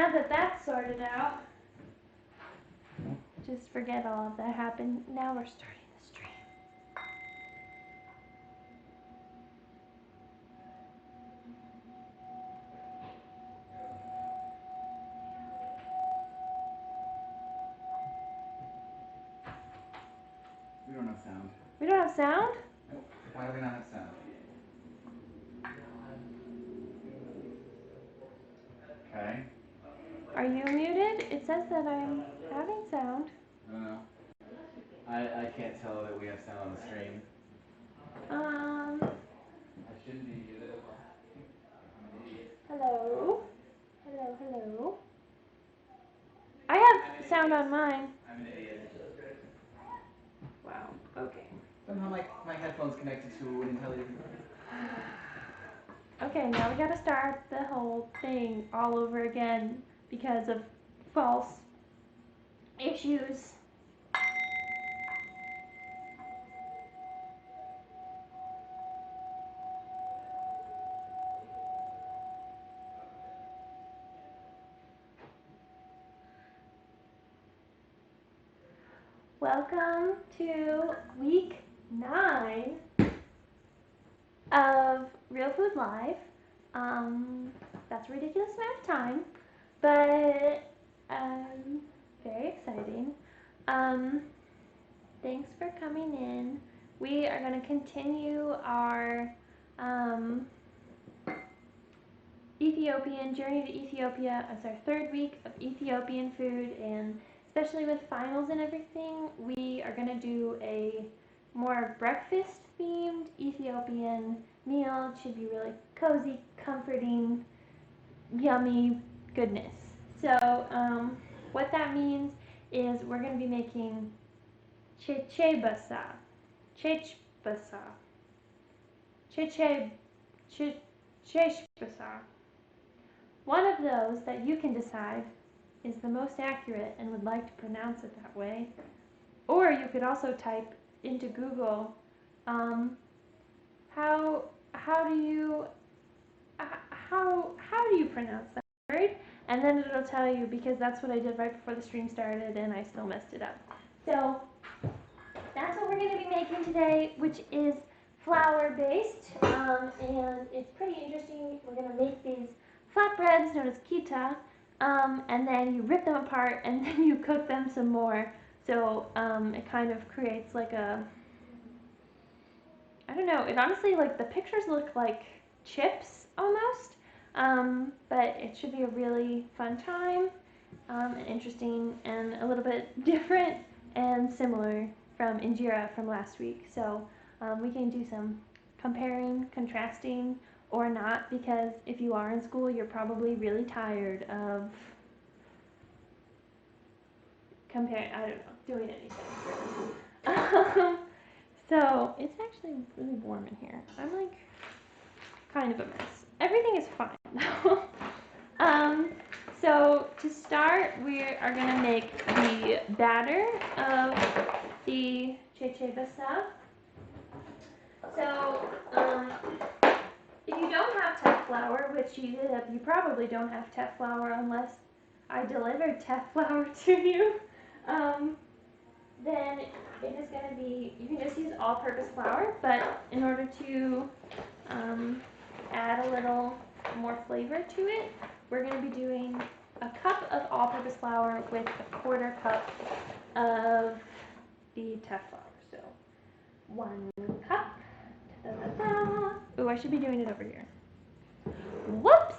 now that that's sorted out, just forget all of that happened. Now we're starting the stream. We don't have sound. We don't have sound? Nope. Why do we not have sound? Okay. Are you muted? It says that I'm having sound. I don't know. I can't tell that we have sound on the stream. I shouldn't be muted. I'm an idiot. Hello? Hello, hello. I have sound on mine. I'm an idiot. Wow, okay. Somehow my headphones connected to an intelligent. Okay, now we gotta start the whole thing all over again because of false issues. Welcome to week 9 of Real Food Live. That's a ridiculous amount of time, but very exciting. Thanks for coming in. We are going to continue our Ethiopian journey to Ethiopia. It's our 3rd week of Ethiopian food, and especially with finals and everything, we are going to do a more breakfast themed Ethiopian meal. It should be really cozy, comforting, yummy goodness. So what that means is we're going to be making Chechebsa. Chechebsa. Chechebsa. One of those that you can decide is the most accurate and would like to pronounce it that way. Or you could also type into Google, how do you pronounce that word? And then it'll tell you, because that's what I did right before the stream started and I still messed it up. So that's what we're going to be making today, which is flour based, and it's pretty interesting. We're going to make these flatbreads known as kita, and then you rip them apart and then you cook them some more. So it kind of creates like a, I don't know, it honestly, like, the pictures look like chips almost, but it should be a really fun time, and interesting, and a little bit different and similar from injera from last week. So we can do some comparing, contrasting, or not, because if you are in school, you're probably really tired of comparing, I don't know, doing anything. So it's actually really warm in here. I'm like kind of a mess. Everything is fine. So to start, we are going to make the batter of the Chechebsa. So if you don't have teff flour, which you probably don't have teff flour unless I delivered teff flour to you, then it is going to be, you can just use all-purpose flour, but in order to add a little more flavor to it, we're going to be doing a cup of all-purpose flour with a 1/4 cup of the teff flour. So 1 cup. Da-da-da. Ooh, I should be doing it over here. Whoops!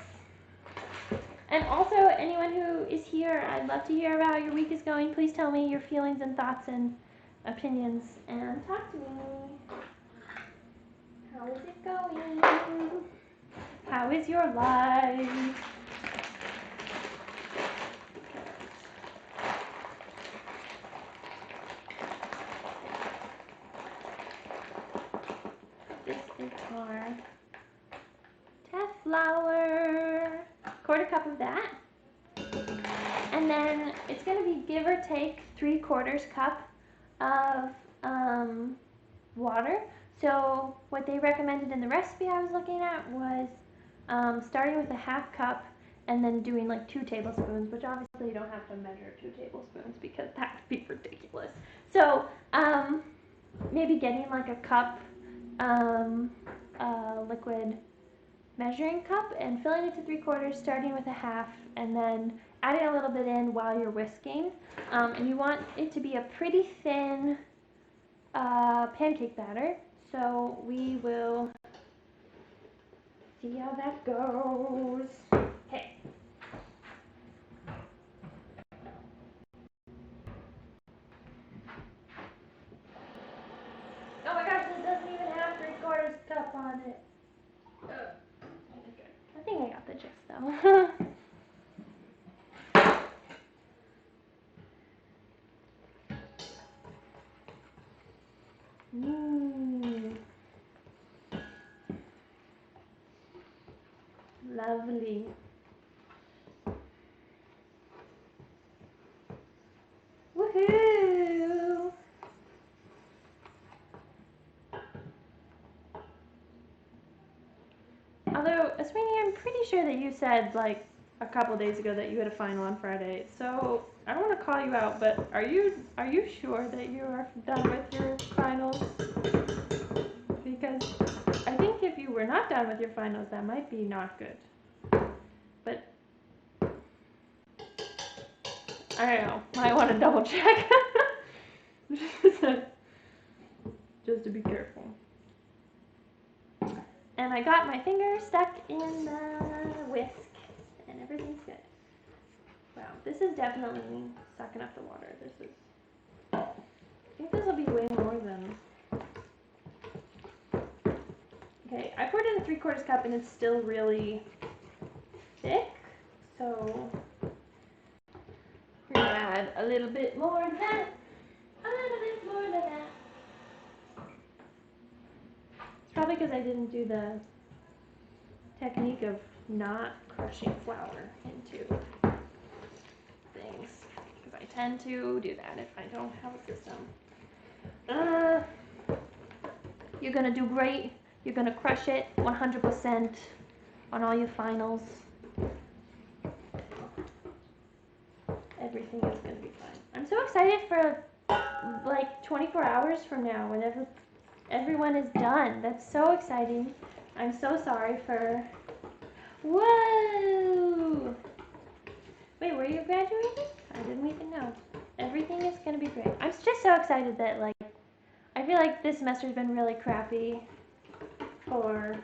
And also, anyone who is here, I'd love to hear about how your week is going. Please tell me your feelings and thoughts and opinions, and talk to me. How is it going? How is your life? This is our teff flour. 1/4 cup of that. And then it's going to be give or take 3/4 cup of water. So what they recommended in the recipe I was looking at was starting with a 1/2 cup and then doing like 2 tablespoons, which obviously you don't have to measure 2 tablespoons because that would be ridiculous. So maybe getting like a cup, liquid measuring cup and filling it to 3/4, starting with a half, and then adding a little bit in while you're whisking. And you want it to be a pretty thin pancake batter. So we will see how that goes. Okay. Oh my gosh, this doesn't even have 3/4 cup on it. I think I got the gist though. Lovely. Woohoo! Although, Sweeney, I'm pretty sure that you said like a couple days ago that you had a final on Friday. So I don't want to call you out, but are you sure that you are done with your finals? Because I think if you were not done with your finals, that might be not good. But I don't know. I want to double check. Just to be careful. And I got my finger stuck in the whisk, and everything's good. Wow, this is definitely sucking up the water. This is. I think this will be way more than. Okay, I poured in a 3/4 cup, and it's still really thick. So we're gonna add a little bit more than that. A little bit more than that. It's probably because I didn't do the technique of not crushing flour into things, because I tend to do that if I don't have a system. You're gonna do great. You're gonna crush it 100% on all your finals. Everything is gonna be fine. I'm so excited for like 24 hours from now when everyone is done. That's so exciting. I'm so sorry for. Whoa! Wait, were you graduating? I didn't even know. Everything is gonna be great. I'm just so excited that like I feel like this semester's been really crappy for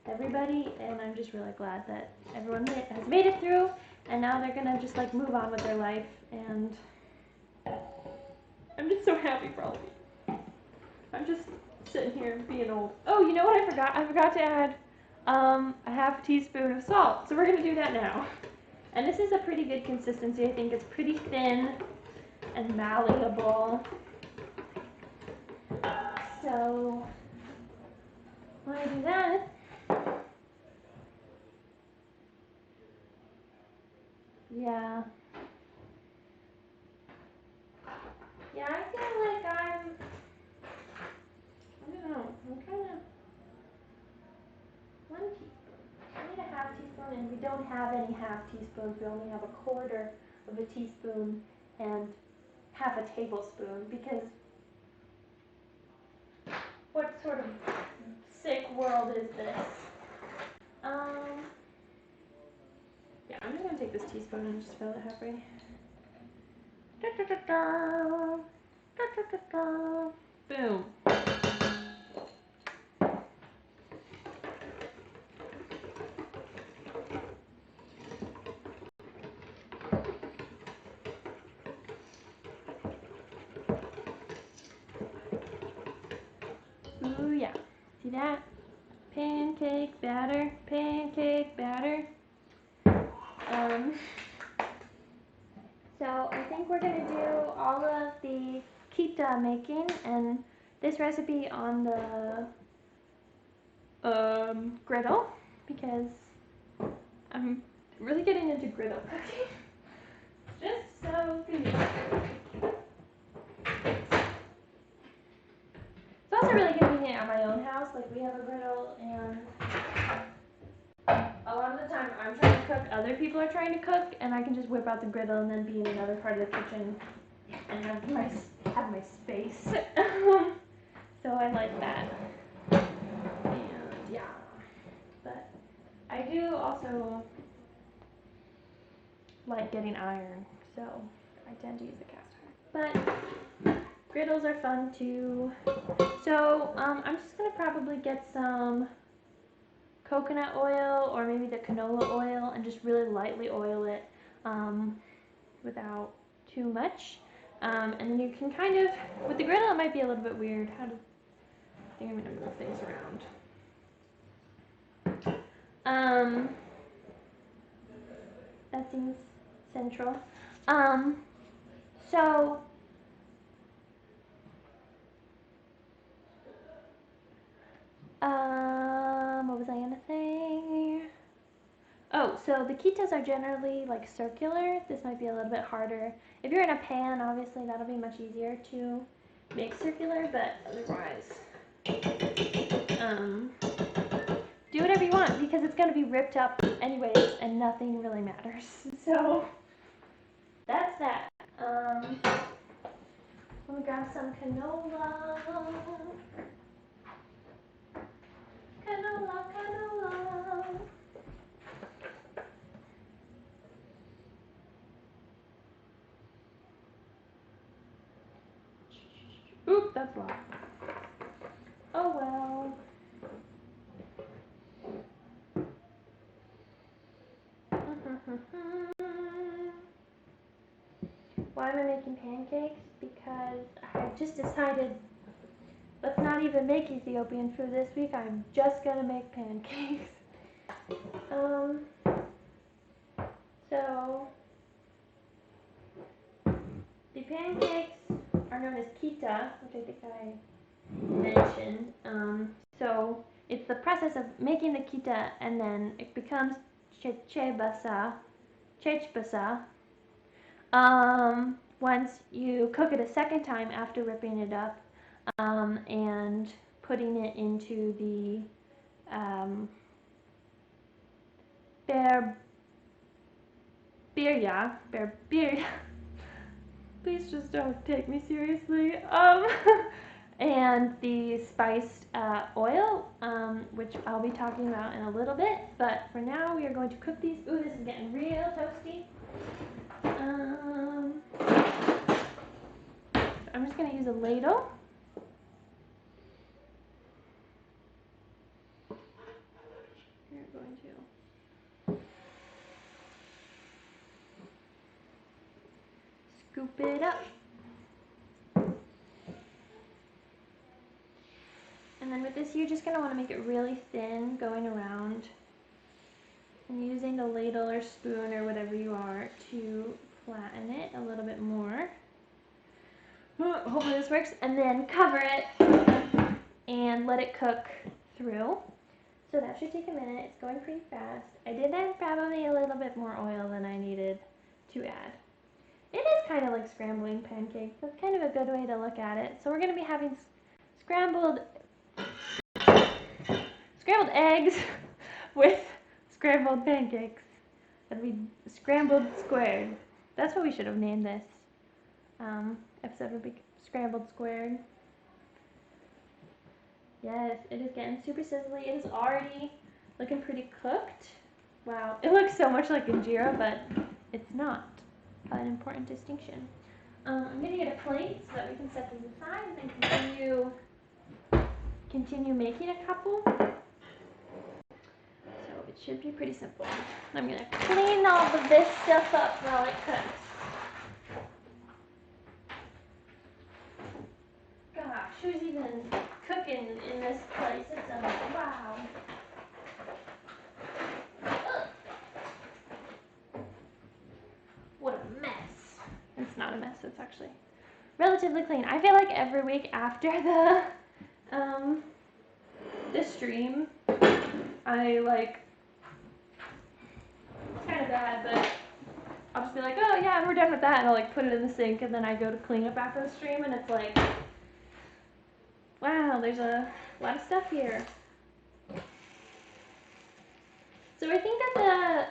everybody, and I'm just really glad that everyone has made it through, and now they're gonna just like move on with their life, and I'm just so happy for all of you. I'm just sitting here being old. Oh, you know what I forgot? I forgot to add a half teaspoon of salt, so we're gonna do that now. And this is a pretty good consistency. I think it's pretty thin and malleable. So when I do that, yeah, I feel like I don't know, I'm kind of 1 teaspoon. I need a half teaspoon, and we don't have any half teaspoons. We only have 1/4 of a teaspoon and half a tablespoon, because what sort of sick world is this? Yeah, I'm just gonna take this teaspoon and just fill it halfway. Da, da, da, da. Da, da, da, da. Boom. Ooh yeah. See that? Pancake batter, pancake batter. So I think we're gonna do all of the kita making and this recipe on the griddle, because I'm really getting into griddle cooking. Just so good. It's also really convenient at my own house. Like, we have a griddle, and a lot of the time other people are trying to cook, and I can just whip out the griddle and then be in another part of the kitchen and have my space. So I like that. And yeah, but I do also like getting iron, so I tend to use the cast iron. But griddles are fun too. So I'm just gonna probably get some coconut oil or maybe the canola oil and just really lightly oil it without too much. And then you can kind of, with the griddle it might be a little bit weird. I think I'm gonna move things around. That seems central. So what was I gonna say? Oh, so the quitas are generally like circular. This might be a little bit harder. If you're in a pan, obviously that'll be much easier to make circular, but otherwise, do whatever you want because it's gonna be ripped up anyways and nothing really matters. So that's that. Let me grab some canola. Canola, canola. Oop, that's loud. Oh well. Why am I making pancakes? Because I just decided let's not even make Ethiopian food this week. I'm just gonna make pancakes. So the pancakes are known as kita, which I think I mentioned. So it's the process of making the kita and then it becomes chechebsa. Once you cook it a second time after ripping it up and putting it into the birya. Please just don't take me seriously. And the spiced oil, which I'll be talking about in a little bit. But for now, we are going to cook these. Ooh, this is getting real toasty. I'm just going to use a ladle. We're going to scoop it up. And then with this, you're just going to want to make it really thin going around and using the ladle or spoon or whatever you are to flatten it a little bit more. Hopefully this works. And then cover it and let it cook through. So that should take a minute. It's going pretty fast. I did add probably a little bit more oil than I needed to add. It is kind of like scrambling pancakes. That's kind of a good way to look at it. So we're going to be having scrambled eggs with scrambled pancakes. That'd be scrambled squared. That's what we should have named this episode, would be scrambled squared. Yes, it is getting super sizzly. It is already looking pretty cooked. Wow, it looks so much like injera, but it's not. An important distinction. I'm gonna get a plate so that we can set these aside and continue making a couple. So it should be pretty simple. I'm gonna clean all of this stuff up while it cooks. Gosh, who's even cooking in this place? It's a wow. Ugh. What a mess. It's not a mess, it's actually relatively clean. I feel like every week after the stream, I like, it's kind of bad, but I'll just be like, oh yeah, we're done with that, and I'll like put it in the sink, and then I go to clean up after the stream, and it's like, wow, there's a lot of stuff here. So I think that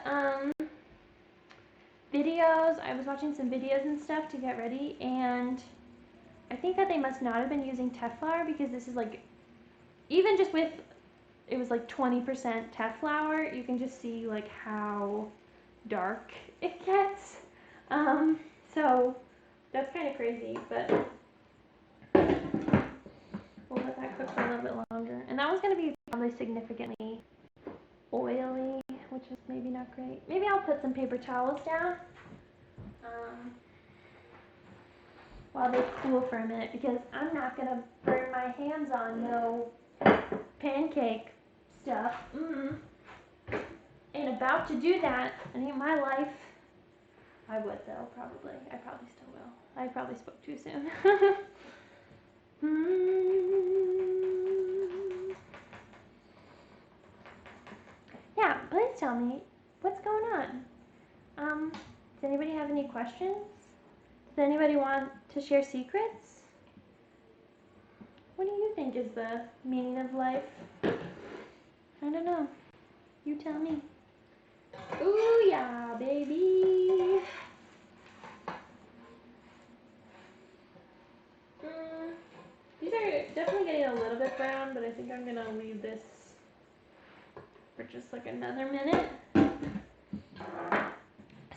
videos. I was watching some videos and stuff to get ready, and I think that they must not have been using teff flour, because this is like, even just with, it was like 20% teff flour, you can just see like how dark it gets. So that's kind of crazy, but we'll let that cook for a little bit longer. And that one's going to be probably significantly oily, which is maybe not great. Maybe I'll put some paper towels down while they cool for a minute, because I'm not going to burn my hands on no pancake stuff. Ain't about to do that. It ain't my life. I would though, probably. I probably still will. I probably spoke too soon. Yeah, please tell me what's going on. Does anybody have any questions? Does anybody want to share secrets? What do you think is the meaning of life? I don't know. You tell me. Ooh yeah, baby. These are definitely getting a little bit brown, but I think I'm gonna leave this for just like another minute.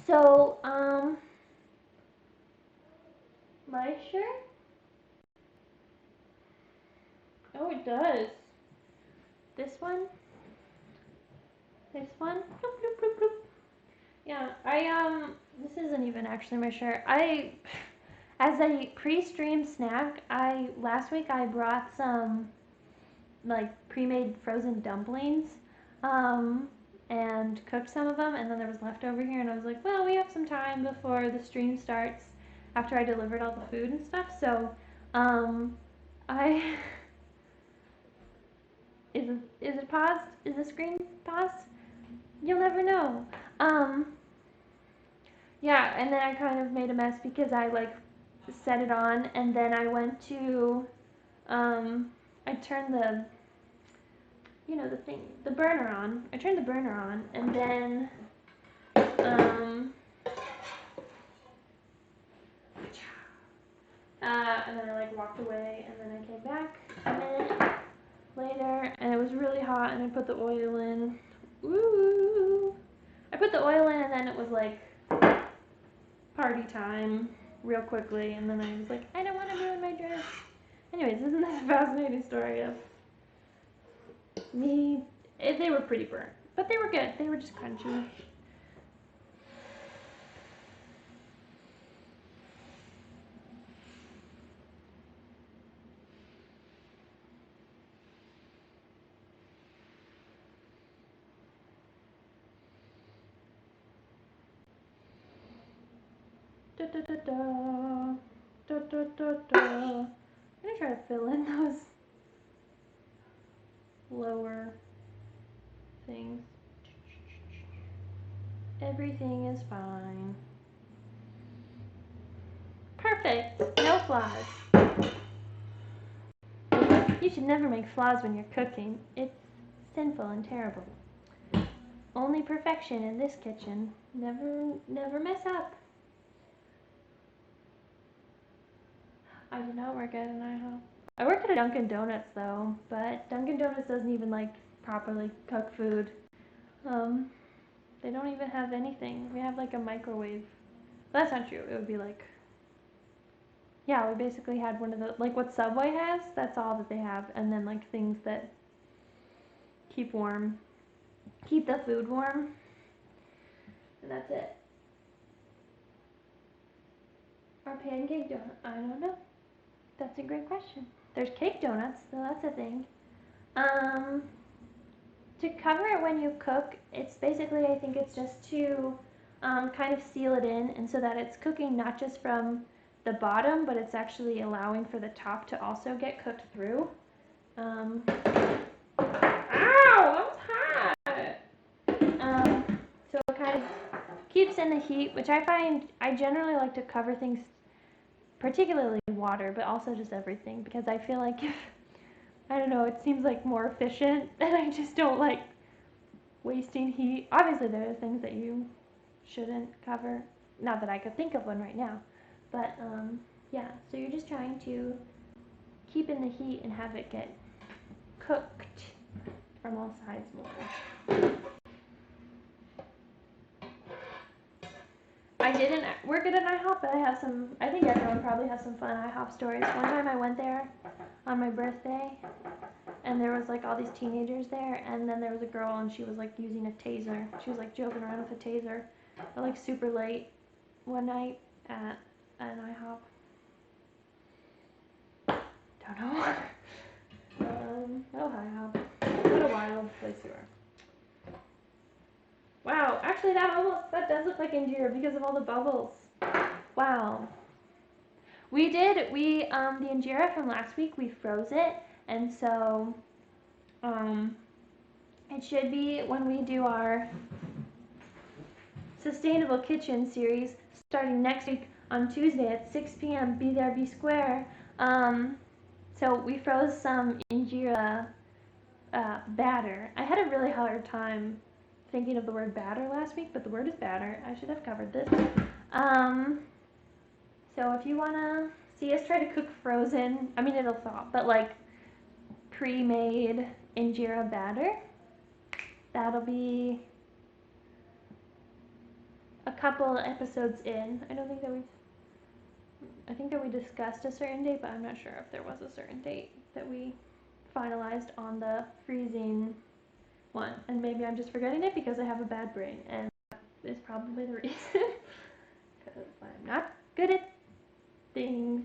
So, my shirt? Oh, it does. This one? This one? Bloop, bloop, bloop, bloop. Yeah, this isn't even actually my shirt. As a pre-stream snack, last week I brought some like pre-made frozen dumplings, and cooked some of them, and then there was leftover here, and I was like, well, we have some time before the stream starts, after I delivered all the food and stuff, so, is it paused? Is the screen paused? You'll never know. Yeah, and then I kind of made a mess because I like set it on, and then I went to, I turned the, the burner on. I turned the burner on, and then, and then I like walked away, and then I came back a minute later, and it was really hot, and I put the oil in. Woo! I put the oil in, and then it was like party time real quickly, and then I was like, I don't want to ruin my dress. Anyways, isn't this a fascinating story of me? They were pretty burnt, but they were good. They were just crunchy. Da, da, da, da. Da, da, da, da. I'm gonna try to fill in those lower things. Everything is fine. Perfect. No flaws. You should never make flaws when you're cooking. It's sinful and terrible. Only perfection in this kitchen. Never mess up. I did not work at an IHOP. I worked at a Dunkin' Donuts though, but Dunkin' Donuts doesn't even like properly cook food. They don't even have anything. We have like a microwave. But that's not true. It would be like, yeah, we basically had one of the, like what Subway has, that's all that they have. And then like things that keep the food warm. And that's it. Our pancake donut, I don't know. That's a great question. There's cake donuts, so that's a thing. To cover it when you cook, it's basically, I think it's just to kind of seal it in, and so that it's cooking not just from the bottom, but it's actually allowing for the top to also get cooked through. Ow, that was hot! So it kind of keeps in the heat, which I find, I generally like to cover things, particularly water, but also just everything, because I feel like if, I don't know, it seems like more efficient, and I just don't like wasting heat. Obviously there are things that you shouldn't cover. not that I could think of one right now, but yeah, so you're just trying to keep in the heat and have it get cooked from all sides more. I didn't work at an IHOP, but I think everyone probably has some fun IHOP stories. One time I went there on my birthday, and there was like all these teenagers there, and then there was a girl, and she was like using a taser. She was like joking around with a taser, but like super late one night at an IHOP. Don't know. Oh, IHOP. What a wild place you are. Wow, actually that does look like injera because of all the bubbles. Wow. The injera from last week, we froze it, and so, it should be when we do our Sustainable Kitchen series starting next week on Tuesday at 6 p.m. Be there, be square. So we froze some injera batter. I had a really hard time thinking of the word batter last week, but the word is batter. I should have covered this. So if you want to see us try to cook frozen, I mean it'll thaw, but like pre-made injera batter, that'll be a couple episodes in. I think that we discussed a certain date, but I'm not sure if there was a certain date that we finalized on the freezing one. And maybe I'm just forgetting it because I have a bad brain, and that is probably the reason. Because I'm not good at things.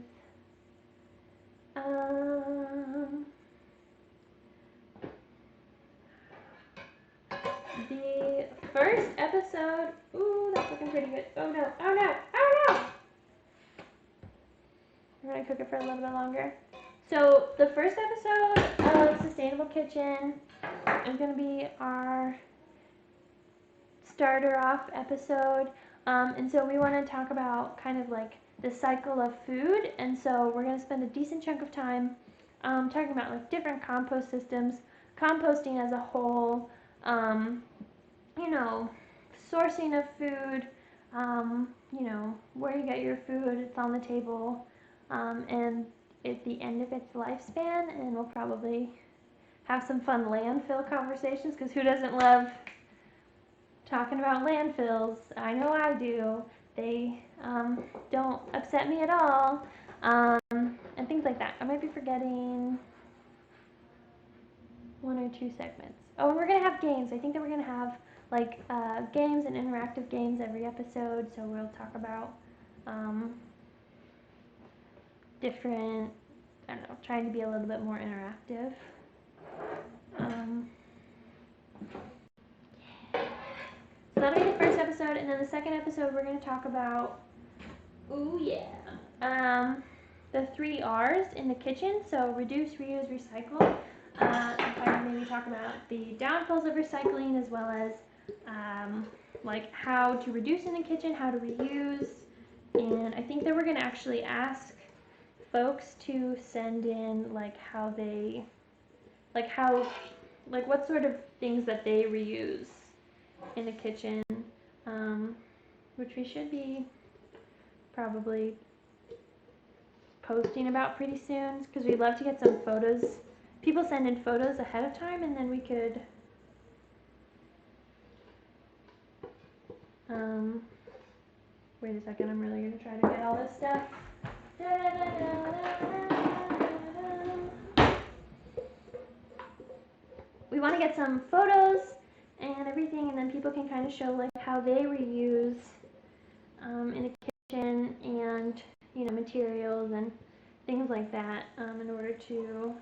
The first episode, ooh, that's looking pretty good. Oh no, oh no, oh no! We're gonna cook it for a little bit longer. So the first episode of Sustainable Kitchen is gonna be our starter off episode. And so we want to talk about kind of like the cycle of food. And so we're going to spend a decent chunk of time talking about like different compost systems, composting as a whole, you know, sourcing of food, you know, where you get your food, it's on the table, and at the end of its lifespan. And we'll probably have some fun landfill conversations, because who doesn't love talking about landfills? I know I do. They don't upset me at all, and things like that. I might be forgetting one or two segments. Oh, and we're gonna have games. I think that we're gonna have like games and interactive games every episode. So we'll talk about different, I don't know, trying to be a little bit more interactive. So that'll be the first episode, and then the second episode we're going to talk about, the 3 R's in the kitchen. So reduce, reuse, recycle. And kind of maybe talk about the downfalls of recycling, as well as like how to reduce in the kitchen, how to reuse. And I think that we're going to actually ask folks to send in like how they, like what sort of things that they reuse in the kitchen, which we should be probably posting about pretty soon, because we'd love to get some photos. People send in photos ahead of time, and then we could wait a second, I'm really going to try to get all this stuff. We want to get some photos and everything, and then people can kind of show like how they reuse in the kitchen, and you know, materials and things like that, in order to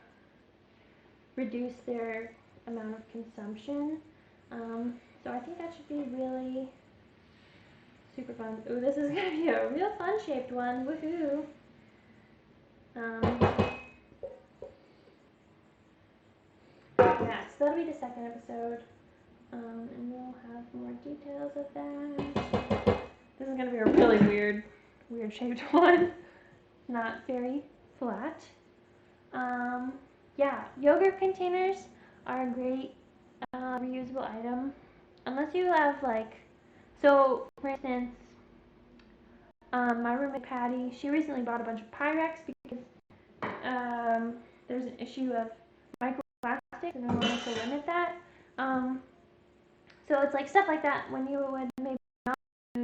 reduce their amount of consumption. So I think that should be really super fun. Ooh, this is gonna be a real fun shaped one. Woohoo! Yeah, so that'll be the second episode, and we'll have more details of that. This is gonna be a really weird shaped one. Not very flat. Yeah, yogurt containers are a great reusable item, unless you have like, so for instance, My roommate Patty, she recently bought a bunch of Pyrex because there's an issue of microplastics and we wanted to limit that. So it's like stuff like that when you would maybe not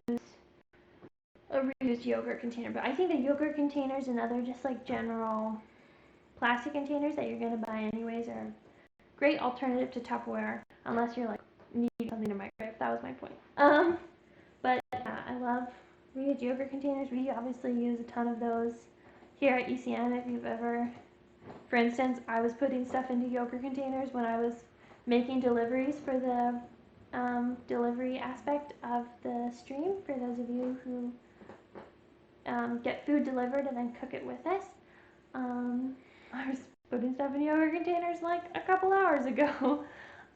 use a reused yogurt container. But I think the yogurt containers and other just like general plastic containers that you're going to buy anyways are a great alternative to Tupperware unless you're like needing something to microwave. That was my point. But yeah, I love reused yogurt containers. We obviously use a ton of those here at ECM. If you've ever, for instance, I was putting stuff into yogurt containers when I was making deliveries for the delivery aspect of the stream, for those of you who get food delivered and then cook it with us. I was putting stuff in yogurt containers like a couple hours ago,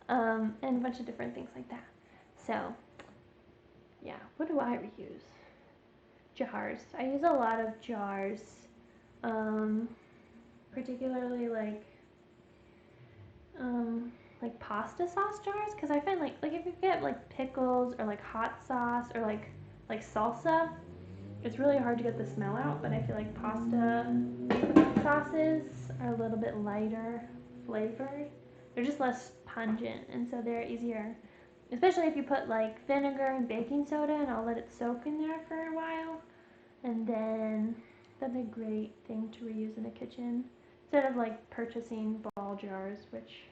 and a bunch of different things like that. So yeah, what do I reuse? Jars. I use a lot of jars, particularly like pasta sauce jars, because I find like if you get like pickles or like hot sauce or like salsa, it's really hard to get the smell out. But I feel like pasta sauces are a little bit lighter flavored. They're just less pungent, and so they're easier. Especially if you put like vinegar and baking soda and I'll let it soak in there for a while. And then that's a great thing to reuse in the kitchen. Instead of like purchasing ball jars, which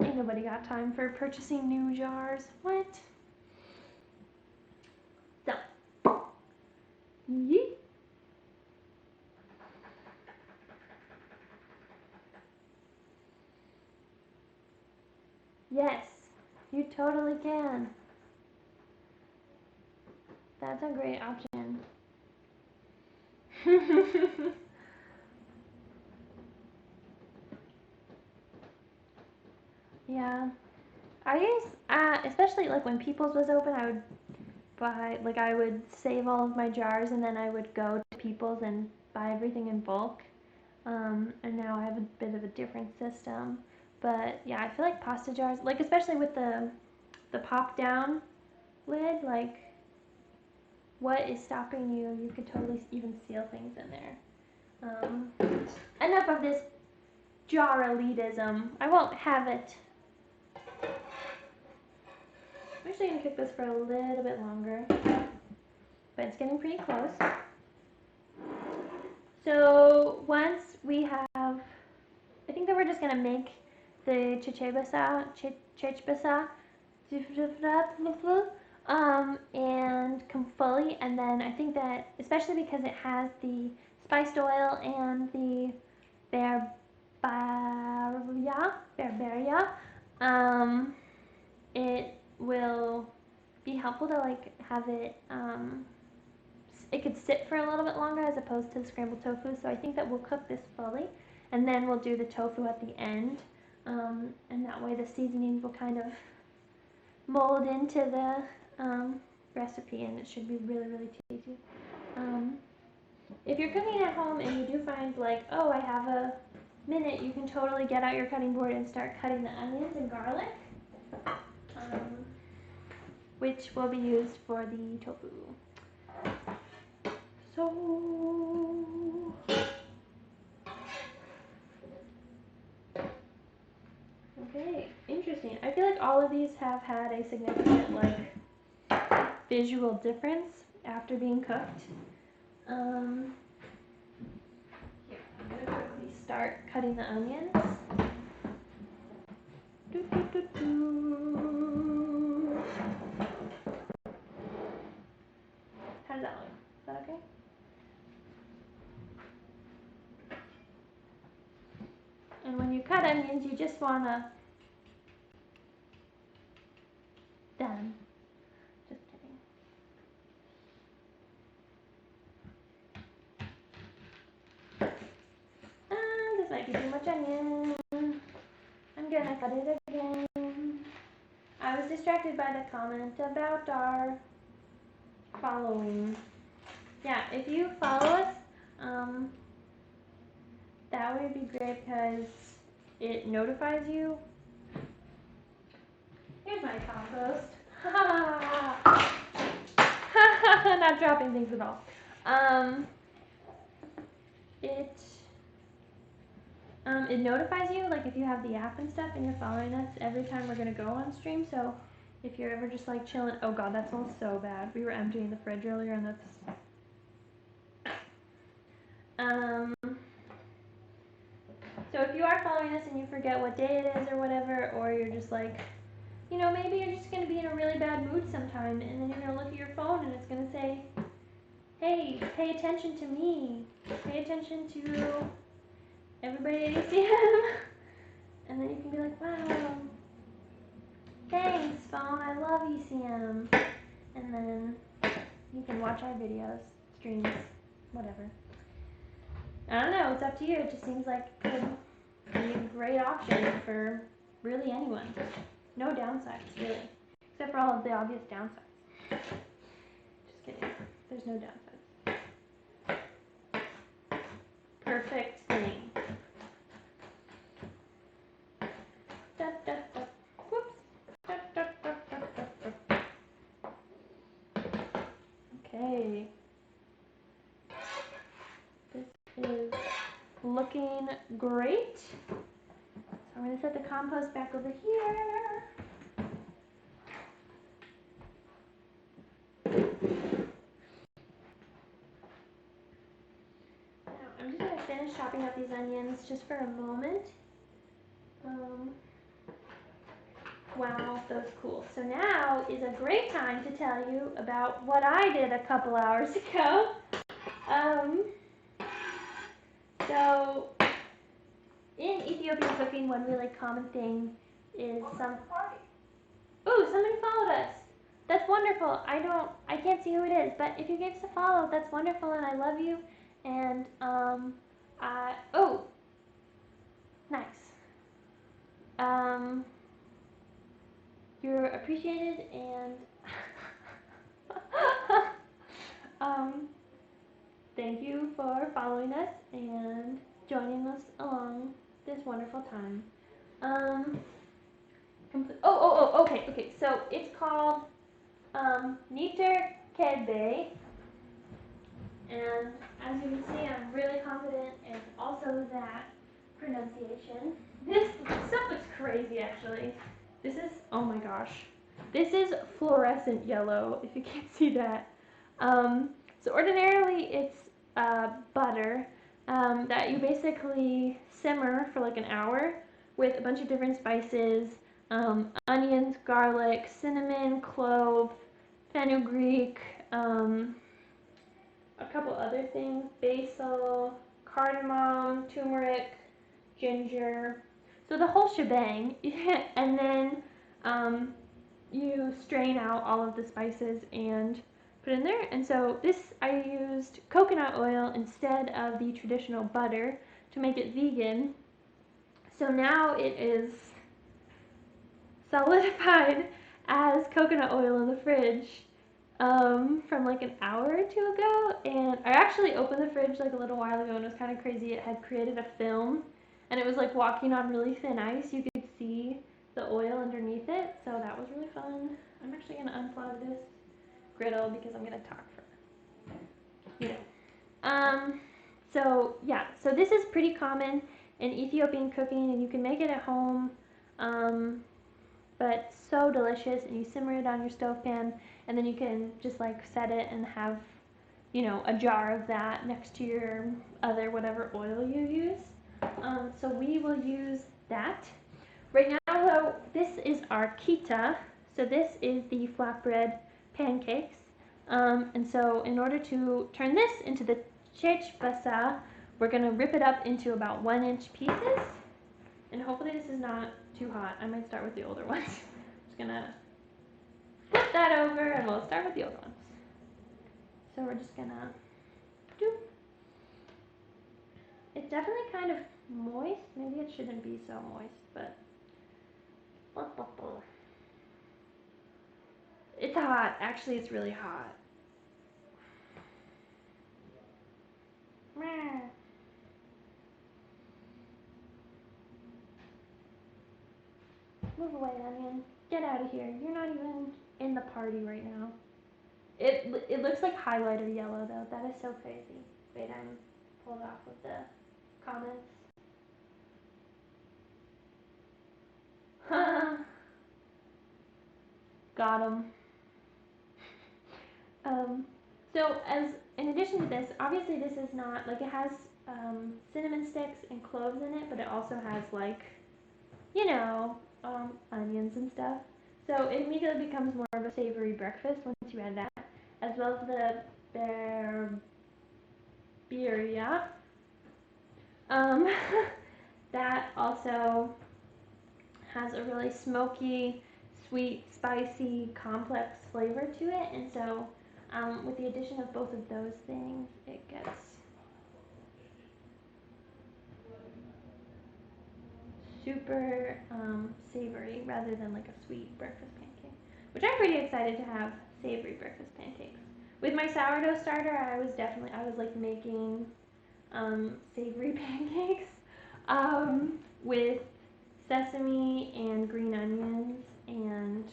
ain't nobody got time for purchasing new jars. What? So, yeet. Yes, you totally can. That's a great option. Yeah, I use especially like when People's was open, I would buy I would save all of my jars and then I would go to People's and buy everything in bulk. And now I have a bit of a different system, but yeah, I feel like pasta jars, like especially with the pop down lid, like what is stopping you? You could totally even seal things in there. Enough of this jar elitism. I won't have it. I'm actually going to cook this for a little bit longer, but it's getting pretty close. So once we have, I think that we're just going to make the Chechebsa, and come fully, and then I think that, especially because it has the spiced oil and the berberia, it will be helpful to like have it, it could sit for a little bit longer as opposed to the scrambled tofu. So I think that we'll cook this fully, and then we'll do the tofu at the end, and that way the seasonings will kind of mold into the recipe, and it should be really, really tasty. If you're cooking at home and you do find like, oh, I have a minute, you can totally get out your cutting board and start cutting the onions and garlic, which will be used for the tofu. So, okay, interesting. I feel like all of these have had a significant like visual difference after being cooked. Here, I'm gonna quickly start cutting the onions. How does that look? Is that okay? And when you cut onions, you just wanna done. Just kidding. This might be too much onion. I'm gonna cut it again. I was distracted by the comment about our following. Yeah, if you follow us, that would be great because it notifies you. Here's my compost. Not dropping things at all. It notifies you, like if you have the app and stuff and you're following us every time we're gonna go on stream. So if you're ever just like chilling, oh god, that smells so bad. We were emptying the fridge earlier and that's so if you are following us and you forget what day it is or whatever, or you're just like, you know, maybe you're just gonna be in a really bad mood sometime and then you're gonna look at your phone and it's gonna say, hey, pay attention to me. Pay attention to everybody at ECM. And then you can be like, wow, thanks phone, I love ECM. And then you can watch our videos, streams, whatever. I don't know, it's up to you. It just seems like it could be a great option for really anyone. No downsides, really. Except for all of the obvious downsides. Just kidding. There's no downsides. Perfect thing. Da, da, da. Whoops. Da, da, da, da, da, da. Okay. This is looking great. So I'm going to set the compost back over here. Now I'm just going to finish chopping up these onions just for a moment. Wow, those cool. So now is a great time to tell you about what I did a couple hours ago. So in Ethiopian cooking, one really common thing is Ooh, somebody followed us. That's wonderful. I can't see who it is, but if you gave us a follow, that's wonderful, and I love you. And oh, nice. You're appreciated, and thank you for following us and joining us along this wonderful time. Okay. So it's called Chechebsa, and as you can see, I'm really confident in also that pronunciation. This stuff looks crazy, actually. This is, oh my gosh, this is fluorescent yellow, if you can't see that. So ordinarily it's butter that you basically simmer for like an hour with a bunch of different spices, onions, garlic, cinnamon, clove, fenugreek, a couple other things, basil, cardamom, turmeric, ginger, so the whole shebang. And then you strain out all of the spices and put in there. And so this, I used coconut oil instead of the traditional butter to make it vegan. So now it is solidified as coconut oil in the fridge from like an hour or two ago. And I actually opened the fridge like a little while ago and it was kind of crazy. It had created a film and it was like walking on really thin ice. You could see the oil underneath it, so that was really fun. I'm actually going to unplug this griddle because I'm going to talk for, you know. So yeah, so this is pretty common in Ethiopian cooking and you can make it at home, but so delicious, and you simmer it on your stove pan and then you can just like set it and have, you know, a jar of that next to your other whatever oil you use. So we will use that. Right now, though, this is our kita. So this is the flatbread pancakes. And so in order to turn this into the chechebsa, we're going to rip it up into about 1-inch pieces. And hopefully this is not too hot. I might start with the older ones. Just going to flip that over and we'll start with the older ones. So we're just going to do. It's definitely kind of moist. Maybe it shouldn't be so moist, but it's hot. Actually, it's really hot. Move away, onion. Get out of here. You're not even in the party right now. It looks like highlighter yellow though. That is so crazy. Wait, I'm pulled off of the comments. Got him. So as in addition to this, obviously this is not like it has cinnamon sticks and cloves in it, but it also has like, you know, onions and stuff. So it immediately becomes more of a savory breakfast once you add that, as well as the birria. That also has a really smoky, sweet, spicy, complex flavor to it, and so with the addition of both of those things, it gets super savory rather than like a sweet breakfast pancake, which I'm pretty excited to have savory breakfast pancakes. With my sourdough starter, I was like making savory pancakes with sesame and green onions, and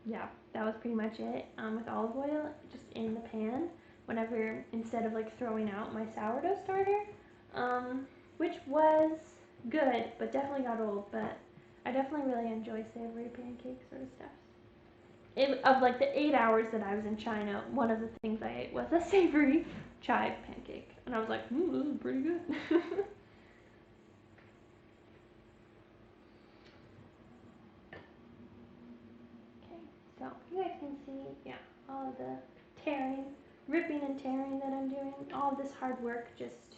yeah, that was pretty much it. With olive oil just in the pan whenever, instead of like throwing out my sourdough starter, which was good but definitely got old. But I definitely really enjoy savory pancake sort of stuff. Of like the 8 hours that I was in China, one of the things I ate was a savory chive pancake, and I was like, this is pretty good. So you guys can see, yeah, all of the tearing, ripping and tearing that I'm doing, all of this hard work just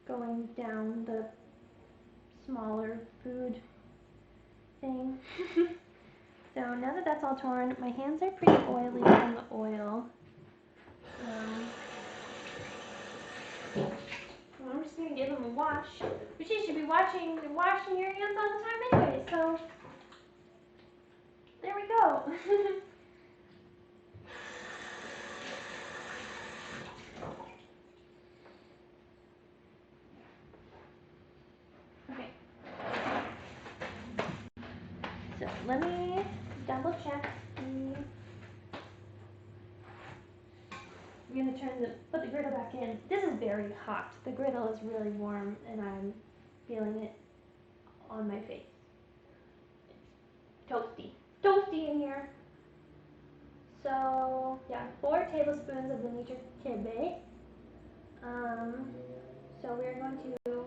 going down the smaller food thing. So now that that's all torn, my hands are pretty oily from the oil. I'm just gonna give them a wash, which you should be washing your hands all the time anyway. So there we go. Okay. So let me double check the. I'm gonna put the griddle back in. This is very hot. The griddle is really warm, and I'm feeling it on my face. It's toasty in here. So yeah, 4 tablespoons of the Chechebsa. So we're going to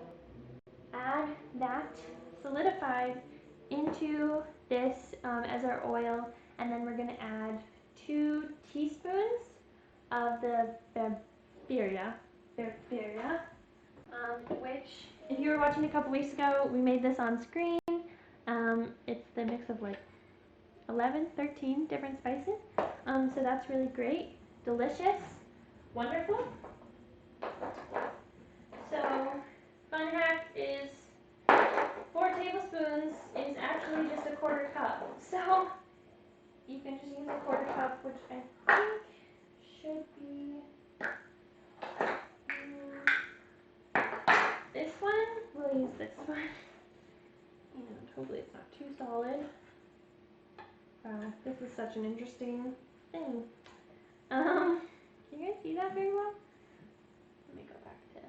add that solidified into this as our oil, and then we're going to add 2 teaspoons of the birria, which if you were watching a couple weeks ago, we made this on screen. It's the mix of like 11, 13 different spices. So that's really great, delicious, wonderful. So fun hack is 4 tablespoons is actually just a quarter cup. So you can just use a quarter cup, which I think should be this one. We'll use this one. And hopefully it's not too solid. Wow, this is such an interesting thing. Can you guys see that very well? Let me go back to.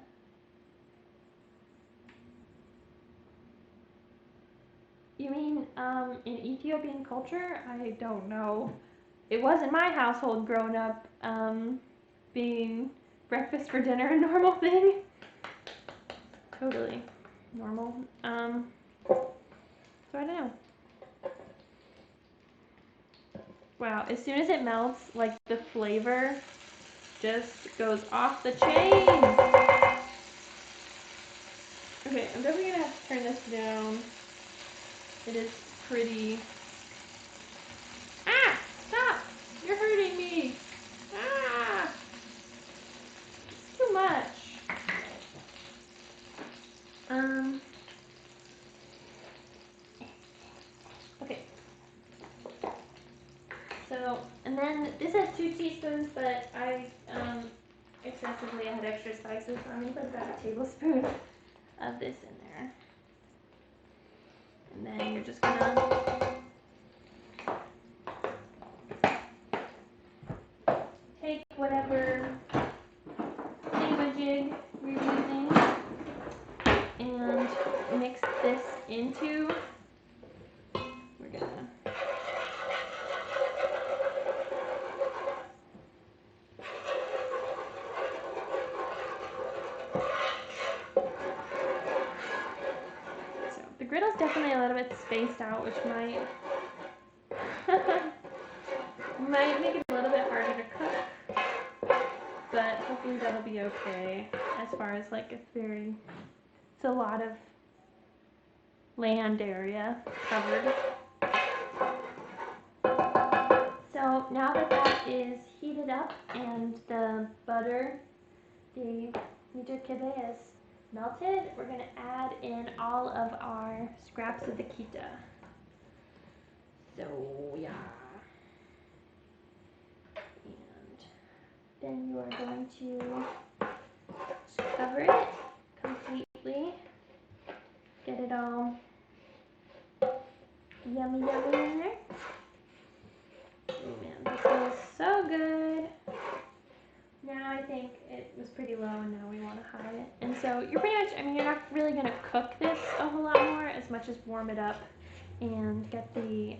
You mean in Ethiopian culture? I don't know. It wasn't my household growing up being breakfast for dinner a normal thing. Totally normal. So I don't know. Wow, as soon as it melts, like the flavor just goes off the chain. Okay, I'm definitely gonna have to turn this down. It is pretty. Ah! Stop! You're hurting me! Ah! It's too much. Okay. So, and then this has 2 teaspoons, but I excessively add extra spices, so I'm gonna put about a tablespoon of this in there. And then you're just gonna whatever thingamajig you're using and mix this into, we're gonna the griddle's definitely a little bit spaced out, which might might make it a little bit harder to cook, but hopefully that'll be okay. As far as like it's a lot of land area covered. So now that that is heated up and the butter, the chechebsa is melted, we're going to add in all of our scraps of the kita. So yeah. And then you are going to cover it completely. Get it all yummy in there. Oh man, this smells so good. Now I think it was pretty low and now we want to high it. And so you're pretty much, I mean, you're not really going to cook this a whole lot more as much as warm it up and get the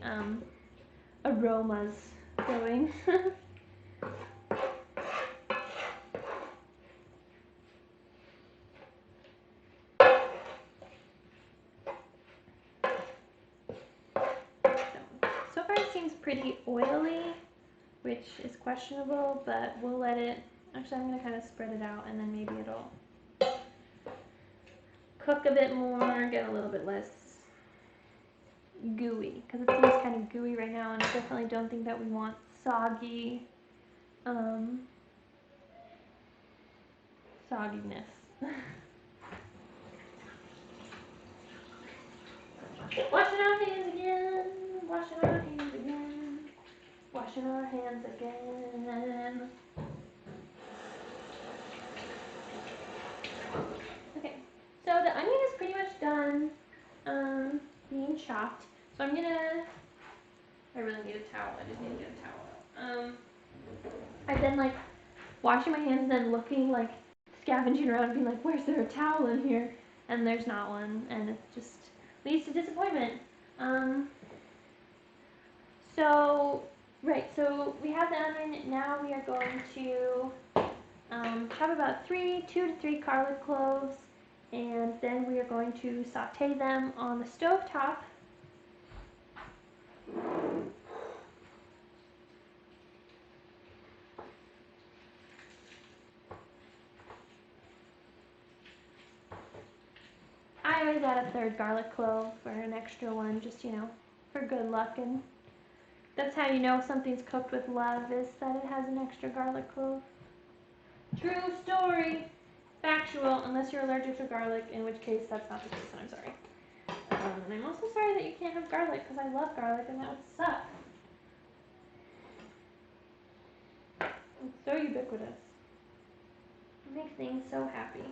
aromas going. So far it seems pretty oily, which is questionable, but we'll let it, actually I'm going to kind of spread it out and then maybe it'll cook a bit more, get a little bit less gooey, because it seems kind of gooey right now, and I definitely don't think that we want soggy, sogginess. Washing our hands again, washing our hands again, washing our hands again. Okay, so the onion is pretty much done being chopped. So I'm gonna, I really need a towel, I just need to get a towel. I've been like washing my hands and then looking, like scavenging around being like, where's there a towel in here? And there's not one, and it just leads to disappointment. So we have the onion. Now we are going to chop about 2 to 3 garlic cloves, and then we are going to saute them on the stove top. I always add a 3rd garlic clove or an extra one, just, you know, for good luck. And that's how you know something's cooked with love, is that it has an extra garlic clove. True story. Factual, unless you're allergic to garlic, in which case that's not the case, and I'm sorry. And I'm also sorry that you can't have garlic, because I love garlic, and that would suck. It's so ubiquitous. It makes things so happy.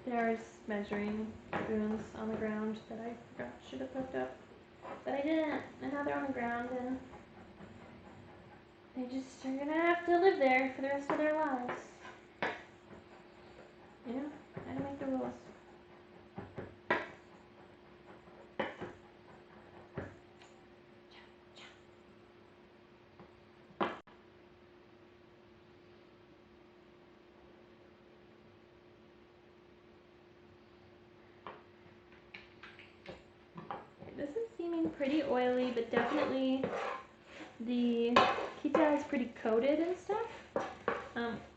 There's measuring spoons on the ground that I forgot should have picked up, but I didn't, and now they're on the ground, and they just are gonna have to live there for the rest of their lives. You know, I gotta make the rules. This is seeming pretty oily, but definitely the kita is pretty coated and stuff.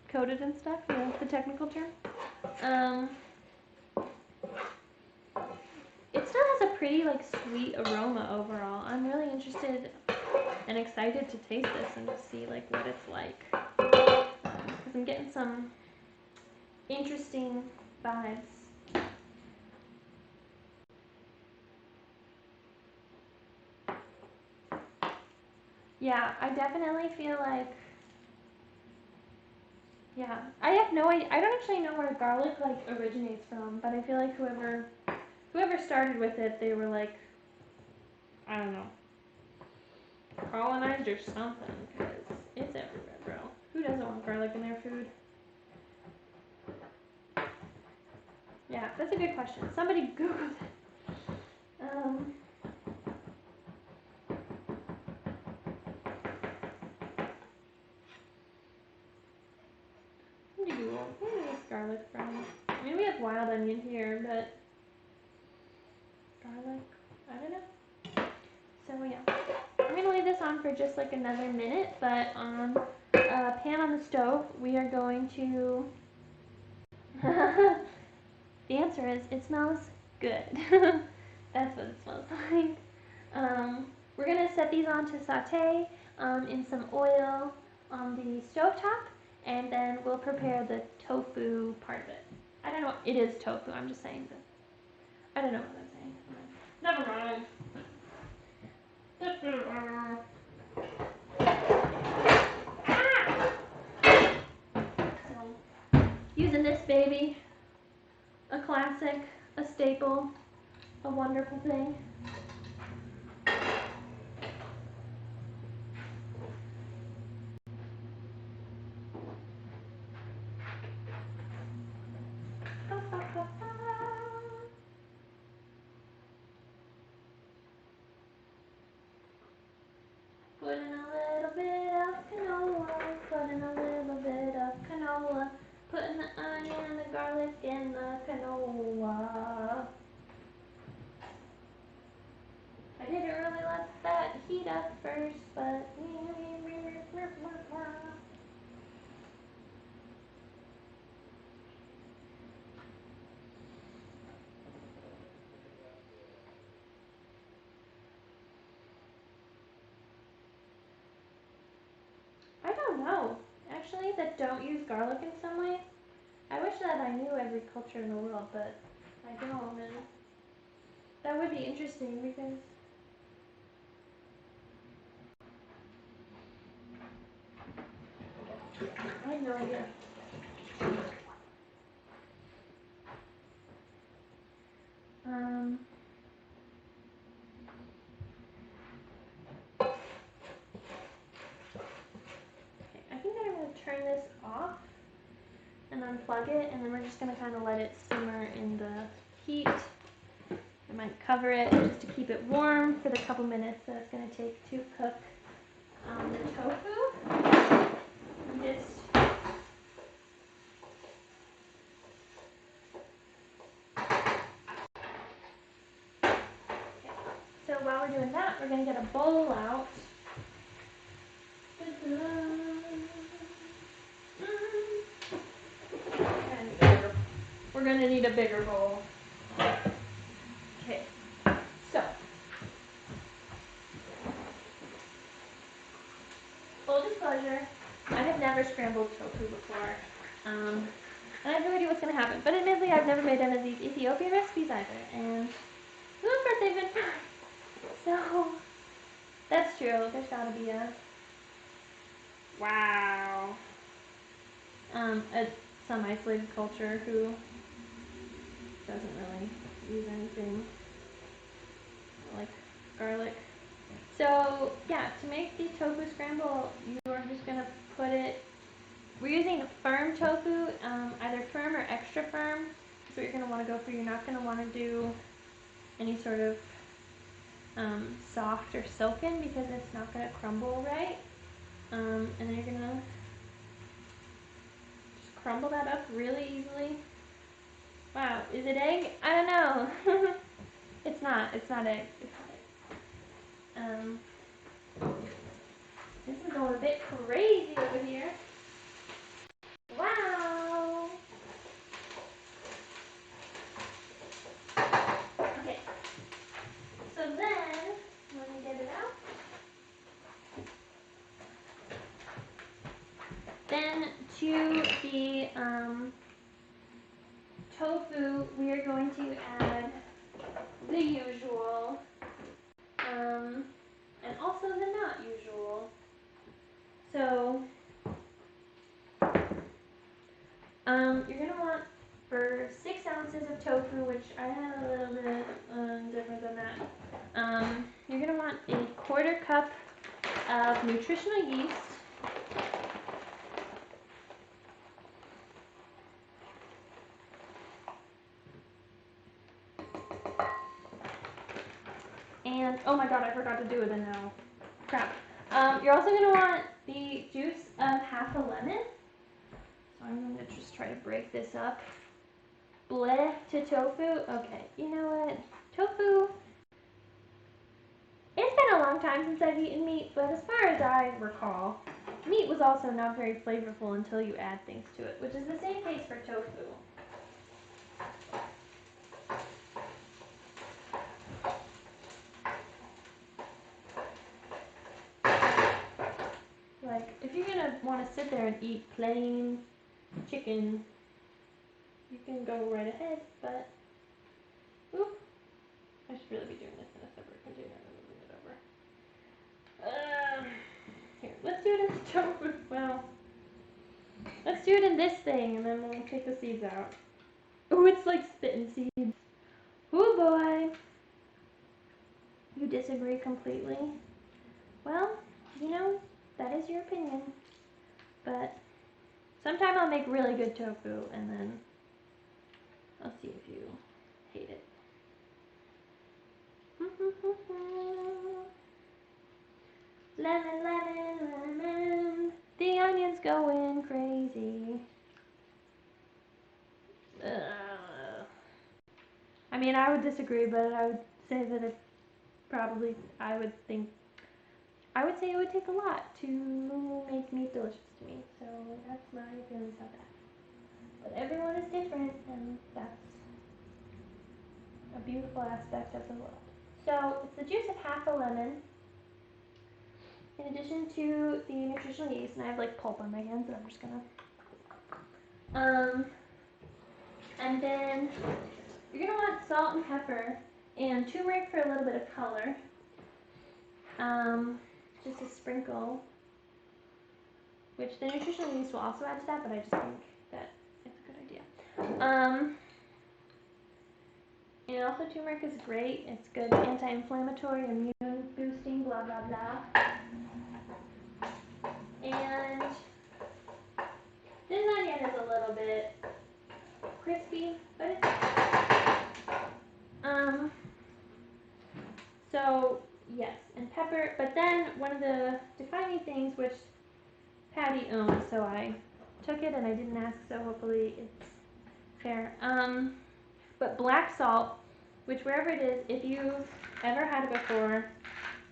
Coated and stuff, you know, the technical term. It still has a pretty like sweet aroma overall. I'm really interested and excited to taste this and to see like what it's like. Because I'm getting some interesting vibes. Yeah, I definitely feel like, yeah, I have no idea. I don't actually know where garlic like originates from, but I feel like whoever started with it, they were like, I don't know, colonized or something, because it's everywhere, bro. Who doesn't want garlic in their food? Yeah, that's a good question. Somebody Googled it. What do you Google? Where is garlic from? I mean, we have wild onion here, but garlic, I don't know. So yeah, I'm gonna leave this on for just like another minute, but on a pan on the stove, we are going to. The answer is it smells good. That's what it smells like. We're gonna set these on to saute in some oil on the stovetop, and then we'll prepare the tofu part of it. I don't know. It is tofu. I'm just saying that. I don't know what I'm saying. Never mind. So, using this baby, a classic, a staple, a wonderful thing. Put in a little bit of canola, put in a little bit of canola, putting the onion, the garlic, and the canola. I didn't really let that heat up first, but I don't know. Actually, that don't use garlic in some way. I wish that I knew every culture in the world, but I don't, and that would be interesting because I have no idea. Okay, I think I'm going to turn this off and unplug it, and then we're just going to kind of let it simmer in the heat. I might cover it just to keep it warm for the couple minutes that it's going to take to cook the tofu. And just so while we're doing that, we're going to get a bowl out. We're going to need a bigger bowl. Okay, so full disclosure, I have never scrambled tofu before. And I have no idea what's going to happen. But admittedly, I've never made any of these Ethiopian recipes either. And for the most part, they've been fine. So, that's true. There's got to be a... Wow. Some isolated culture who doesn't really use anything like garlic. So, yeah, to make the tofu scramble, you are just going to put it... We're using firm tofu, either firm or extra firm. That's what you're going to want to go for. You're not going to want to do any sort of soft or silken because it's not going to crumble right. And then you're going to just crumble that up really easily. Wow, is it egg? I don't know. It's not egg. It's not egg. This is going a bit crazy over here. Wow. Okay. So then, let me get it out. Then to the tofu, we are going to add the usual, and also the not usual. So, you're going to want, for 6 ounces of tofu, which I had a little bit different than that, you're going to want a 1/4 cup of nutritional yeast. And, oh my god, I forgot to do it now. Crap. You're also going to want the juice of 1/2 lemon. So I'm going to just try to break this up. Bleh to tofu. Okay, you know what? Tofu. It's been a long time since I've eaten meat, but as far as I recall, meat was also not very flavorful until you add things to it, which is the same case for tofu. Like, if you're going to want to sit there and eat plain chicken, you can go right ahead, but, oop, I should really be doing this in a separate container and moving it over. Here, let's do it in the tofu. Well, let's do it in this thing, and then we'll take the seeds out. Ooh, it's like spitting seeds. Ooh, boy. You disagree completely? Well, you know, that is your opinion. But sometime I'll make really good tofu, and then I'll see if you hate it. Lemon, lemon, lemon. The onion's going crazy. I mean, I would disagree, but I would say that it probably, I would say it would take a lot to make meat delicious to me. So that's my feelings on that. But everyone is different, and that's a beautiful aspect of the world. So it's the juice of 1/2 lemon, in addition to the nutritional yeast, and I have like pulp on my hands, and I'm just gonna, and then you're gonna want salt and pepper and turmeric for a little bit of color, just a sprinkle, which the nutritional yeast will also add to that, but I just think that it's a good idea. And also turmeric is great. It's good anti-inflammatory, immune boosting, blah, blah, blah. And this onion is a little bit crispy, but it's so yes, and pepper, but then one of the defining things, which Patty owns, so I took it and I didn't ask, so hopefully it's fair. But black salt, which wherever it is, if you've ever had it before,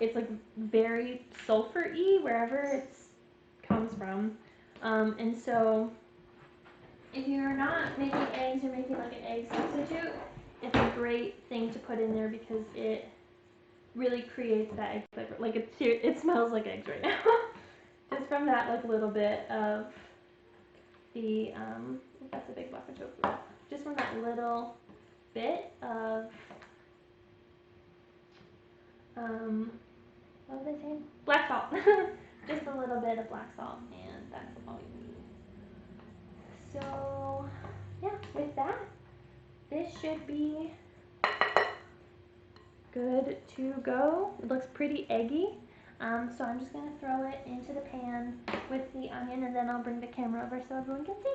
it's like very sulfur-y wherever it comes from. And so if you're not making eggs, you're making like an egg substitute, it's a great thing to put in there because it really creates that egg flavor. Like it smells like eggs right now. Just from that like little bit of the, that's a big block of tofu. Just from that little bit of, what was I saying? Black salt. Just a little bit of black salt, and that's all you need. So, yeah, with that, this should be good to go. It looks pretty eggy. So I'm just going to throw it into the pan with the onion, and then I'll bring the camera over so everyone can see.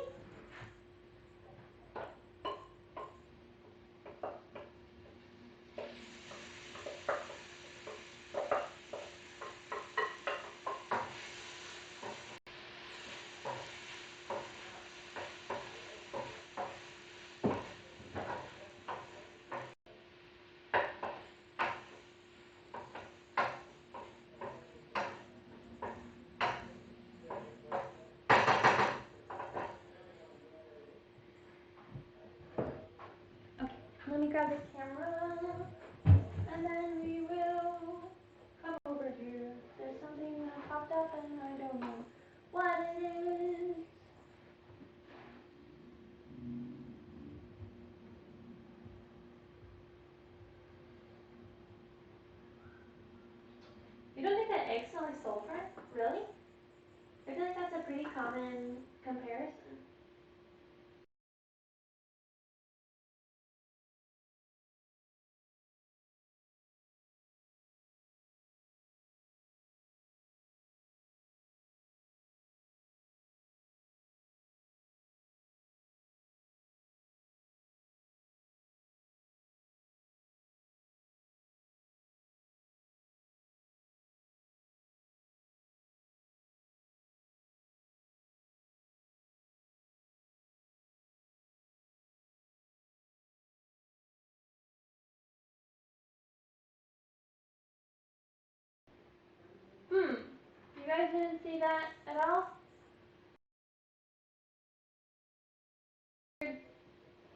Let me grab the camera, and then we will come over here. There's something that popped up, and I don't know what it is. sulfur? Really? I feel like that's a pretty common comparison. You guys didn't see that at all?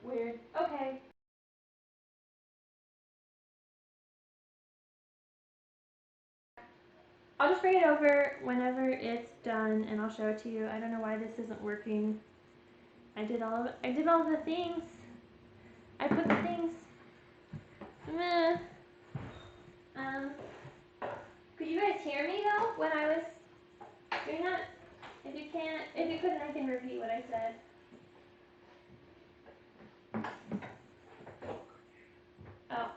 Weird. Okay. I'll just bring it over whenever it's done and I'll show it to you. I don't know why this isn't working. I did all the things. I put the things. Meh. Could you guys hear me though when I was doing that? If you couldn't, I can repeat what I said. Oh.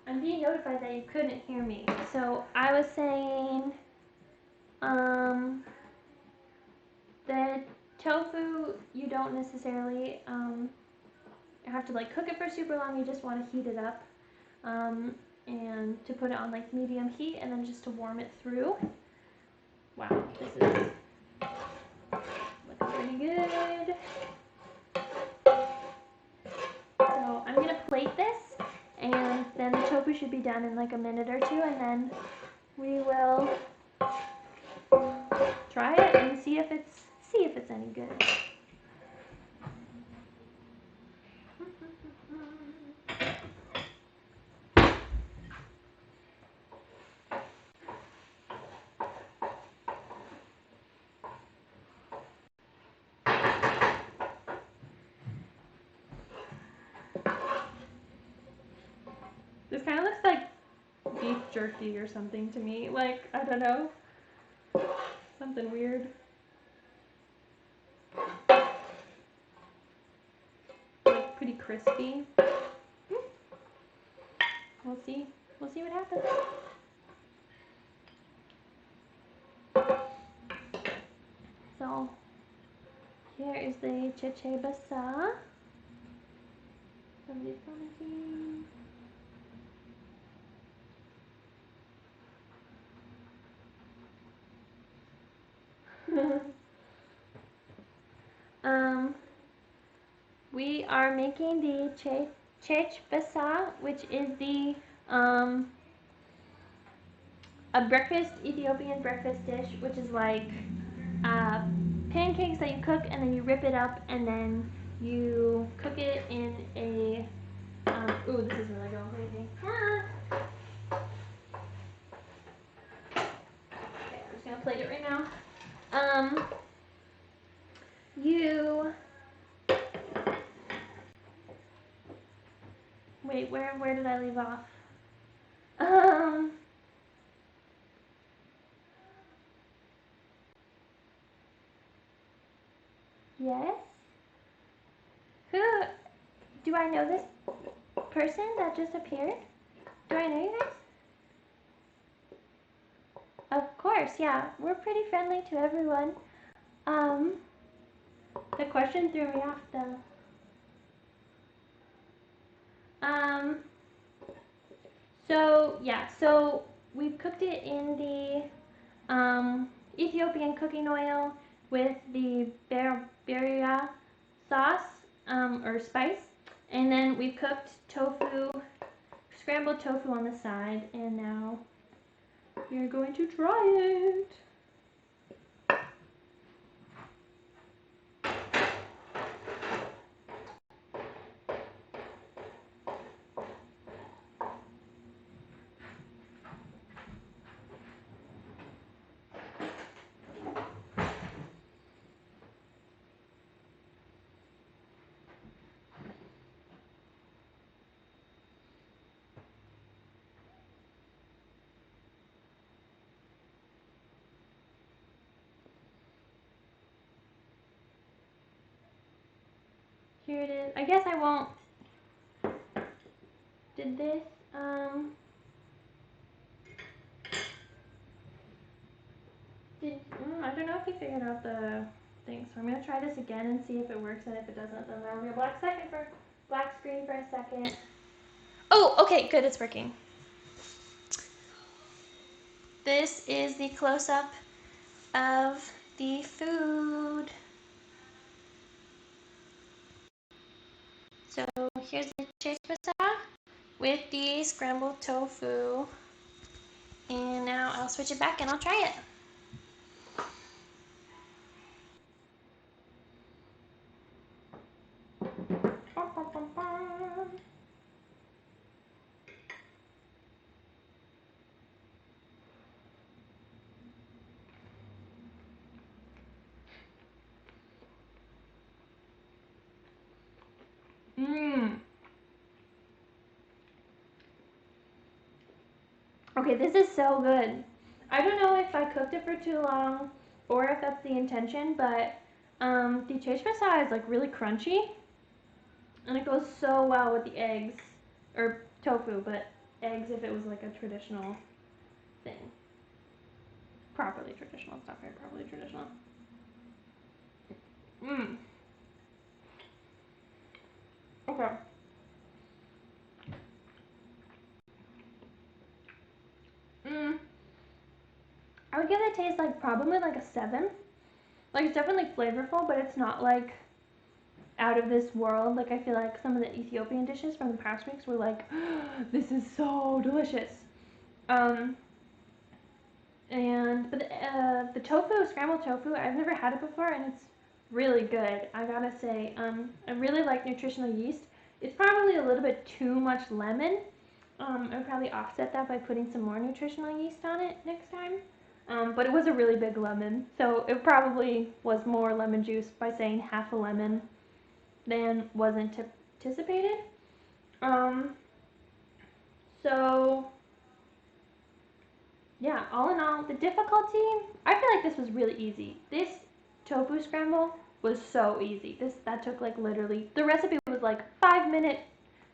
I'm being notified that you couldn't hear me. So I was saying, the tofu, you don't necessarily have to like cook it for super long. You just want to heat it up, and to put it on like medium heat, and then just to warm it through. Wow, this is looking pretty good. So I'm gonna plate this, and then the tofu should be done in like a minute or two, and then we will try it and see if it's any good. This kind of looks like beef jerky or something to me. Like, I don't know. Something weird. Like, pretty crispy. We'll see. We'll see what happens. So, here is the Chechebsa. Somebody's commenting. We are making the Chechebsa, which is the a breakfast Ethiopian breakfast dish, which is like pancakes that you cook and then you rip it up and then you cook it in a ooh, this is really going crazy. Okay, I'm just gonna plate it right now. You wait, where did I leave off? Yes? Who do I know this person that just appeared? Do I know you guys? Of course, yeah. We're pretty friendly to everyone. The question threw me off though. So yeah, so we've cooked it in the Ethiopian cooking oil with the beria sauce or spice, and then we've cooked tofu, scrambled tofu on the side, and now we're going to try it. Here it is. I guess I won't. Did this, I don't know if he figured out the thing, so I'm gonna try this again and see if it works, and if it doesn't, then there'll be a black screen for a second. Oh, okay, good, it's working. This is the close-up of the food. So here's the Chechebsa with the scrambled tofu. And now I'll switch it back and I'll try it. Okay, this is so good. I don't know if I cooked it for too long or if that's the intention, but the Chechebsa is like really crunchy, and it goes so well with the eggs, or tofu, but eggs if it was like a traditional thing. Properly traditional, it's not very properly traditional. Okay. I would give the taste like probably like a 7. Like it's definitely flavorful, but it's not like out of this world. Like I feel like some of the Ethiopian dishes from the past weeks were like, this is so delicious. But the tofu, scrambled tofu, I've never had it before, and it's really good. I gotta say, I really like nutritional yeast. It's probably a little bit too much lemon. I would probably offset that by putting some more nutritional yeast on it next time. But it was a really big lemon, so it probably was more lemon juice by saying half a lemon than was anticipated. So yeah, all in all, the difficulty, I feel like this was really easy. This tofu scramble was so easy. That took like literally, the recipe was like 5-minute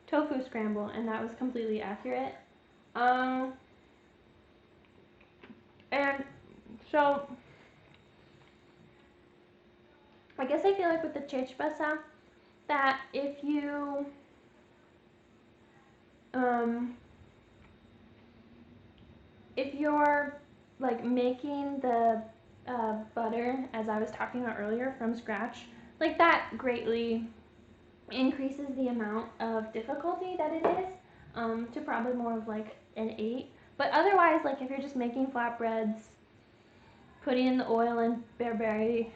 tofu scramble, and that was completely accurate. And so I guess I feel like with the Chechebsa that if you're like making the butter, as I was talking about earlier, from scratch, like that greatly increases the amount of difficulty that it is, to probably more of like an 8. But otherwise, like if you're just making flatbreads, putting in the oil and berberia,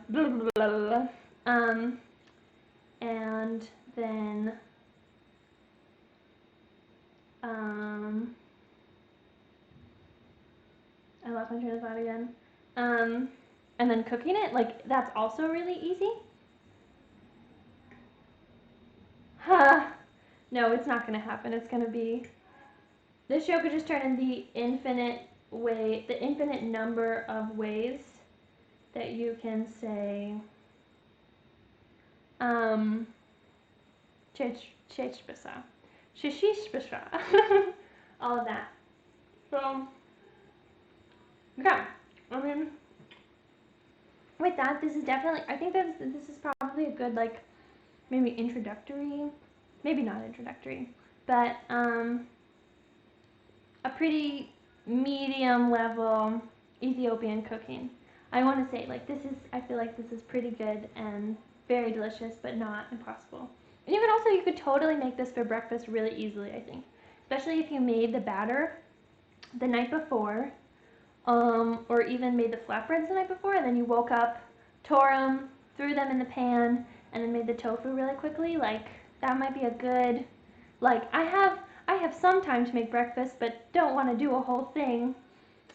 blah, blah, blah, and then I lost my train of thought again. And then cooking it, like that's also really easy. No, it's not gonna happen. It's gonna be, this show could just turn in the infinite number of ways that you can say Chechebsa, Shishishbasa, all of that. So yeah, I mean, with that, this is definitely, I think that this is probably a good, like, maybe introductory, maybe not introductory, but a pretty medium level Ethiopian cooking. I want to say, like, I feel like this is pretty good and very delicious, but not impossible. And you could totally make this for breakfast really easily, I think. Especially if you made the batter the night before, or even made the flatbreads the night before, and then you woke up, tore them, threw them in the pan, and then made the tofu really quickly. Like, that might be a good, like, I have some time to make breakfast, but don't want to do a whole thing.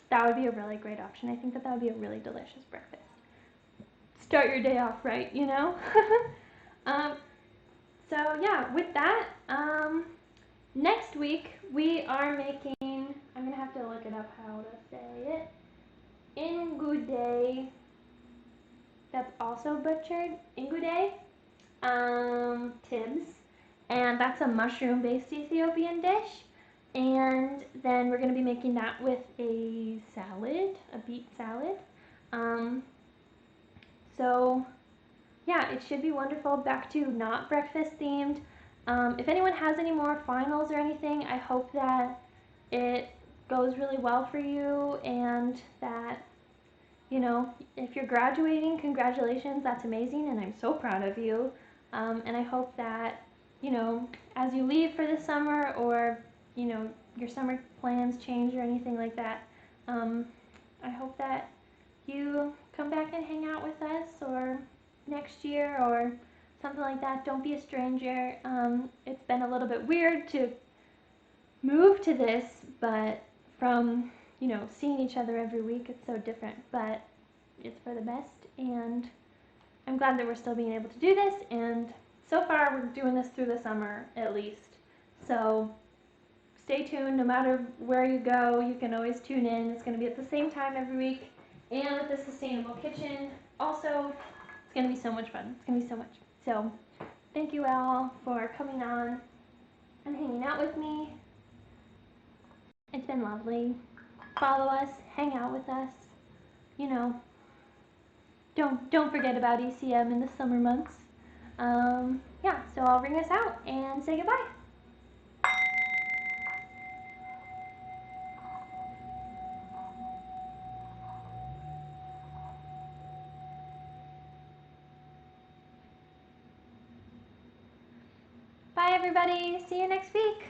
That would be a really great option. I think that would be a really delicious breakfast. Start your day off right, you know? So yeah, with that, next week we are making, I'm going to have to look it up how to say it, Ngude that's also butchered, ingude, tibs, and that's a mushroom-based Ethiopian dish. And then we're going to be making that with a salad, a beet salad. Um, so yeah, it should be wonderful. Back to not breakfast themed. If anyone has any more finals or anything, I hope that it goes really well for you, and that, you know, if you're graduating, congratulations, that's amazing, and I'm so proud of you. And I hope that, you know, as you leave for the summer, or, you know, your summer plans change or anything like that, I hope that you come back and hang out with us, or next year, or something like that. Don't be a stranger. It's been a little bit weird to move to this, but from, you know, seeing each other every week, it's so different, but it's for the best, and I'm glad that we're still being able to do this, and so far we're doing this through the summer at least. So stay tuned. No matter where you go, you can always tune in. It's going to be at the same time every week, and with the Sustainable Kitchen also. It's going to be so much fun. It's going to be so much. So thank you all for coming on and hanging out with me. It's been lovely. Follow us, hang out with us. You know, don't forget about ECM in the summer months. Yeah, so I'll ring us out and say goodbye. Bye everybody. See you next week.